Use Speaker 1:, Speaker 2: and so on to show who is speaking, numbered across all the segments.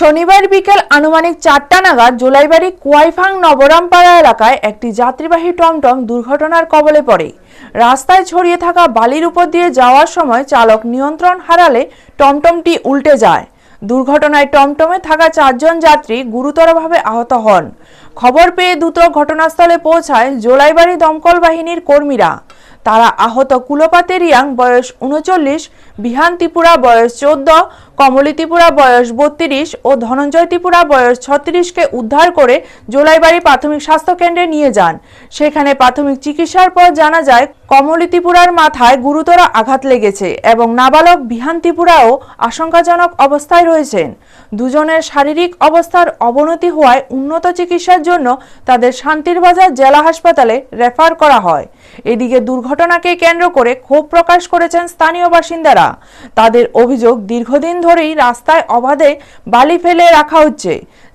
Speaker 1: শনিবার বিকেল আনুমানিক 4টা নাগাদ জোলাইবাড়ি কুয়াইফাং নবরামপাড়া এলাকায় একটি যাত্রীবাহী টমটম দুর্ঘটনার কবলে পড়ে। রাস্তায় ছড়িয়ে থাকা বালির উপর দিয়ে যাওয়ার সময় চালক নিয়ন্ত্রণ হারালে টমটমটি উল্টে যায়। দুর্ঘটনায় টমটমে থাকা 4 জন যাত্রী গুরুতরভাবে আহত হন। খবর পেয়ে দ্রুত ঘটনাস্থলে পৌঁছায় জোলাইবাড়ি দমকল বাহিনীর কর্মীরা। তারা আহত কুলপাতে রিয়াং বয়স 39, বিহান ত্রিপুরা বয়স 14, কমলি ত্রিপুরা বয়স 32 ও ধনঞ্জয় ত্রিপুরা বয়স 36কে উদ্ধার করে জোলাইবাড়ি প্রাথমিক স্বাস্থ্য কেন্দ্রে নিয়ে যান। সেখানে প্রাথমিক চিকিৎসার পর জানা যায় কমলি ত্রিপুরার মাথায় গুরুতর আঘাত লেগেছে এবং নাবালক বিহান ত্রিপুরাও আশঙ্কাজনক অবস্থায় রয়েছেন। দুজনের শারীরিক অবস্থার অবনতি হওয়ায় উন্নত চিকিৎসার জন্য তাদের শান্তিরবাজার জেলা হাসপাতালে রেফার করা হয়। এদিকে দুর্ঘটনাকে কেন্দ্র করে ক্ষোভ প্রকাশ করেছেন স্থানীয় বাসিন্দারা। তাদের অভিযোগ, দীর্ঘদিন ধরেই রাস্তায় অবাধে বালি ফেলে রাখা হচ্ছে,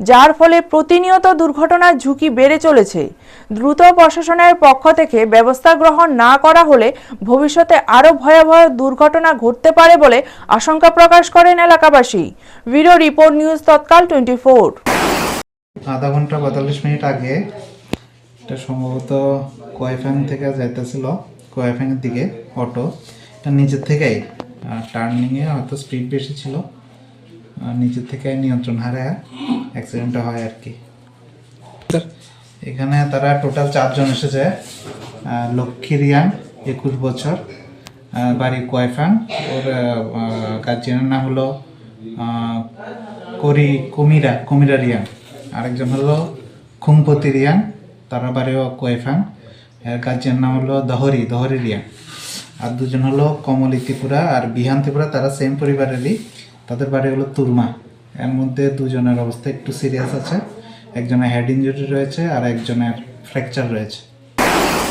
Speaker 1: যার ফলে প্রতিনিয়ত দুর্ঘটনার ঝুঁকি বেড়ে চলেছে। দ্রুত প্রশাসনের পক্ষ থেকে ব্যবস্থা গ্রহণ না করা হলে ভবিষ্যতে আরও ভয়াবহ দুর্ঘটনা ঘটতে পারে বলে আশঙ্কা প্রকাশ করেন এলাকাবাসী। ব্যুরো রিপোর্ট, নিউজ তৎকাল 24।
Speaker 2: আধা ঘন্টা 45 মিনিট আগে এটা সম্ভবত কোয়াইফ্যাং থেকে যাইতেছিল কোয়াইফ্যাংয়ের দিকে অটো। এটা নিচের থেকেই টার্নিংয়ে হয়তো স্পিড বেশি ছিল, নিচের থেকে নিয়ন্ত্রণ হারায় অ্যাক্সিডেন্টটা হয় আর কি। এখানে তারা টোটাল 4 জন এসেছে। লক্ষ্মী রিয়াং 21 বছর, বাড়ি কোয়াইফ্যাং। ওর গার্জিয়ানের নাম হলো কুমিরা রিয়াং। আরেকজন হলো খুংপতি রিয়াং, তারা বাড়িও কোয়াইফ্যাং। এর গার্জিয়ান নাম হলো দহরি রিয়াং। আর দুজন হলো কমলি ত্রিপুরা আর বিহান ত্রিপুরা, তারা সেম পরিবারেরই, তাদের বাড়ি হলো তুরমা। এর মধ্যে দুজনের অবস্থা একটু সিরিয়াস আছে, একজনের হেড ইনজুরি রয়েছে আর একজনের ফ্র্যাকচার রয়েছে।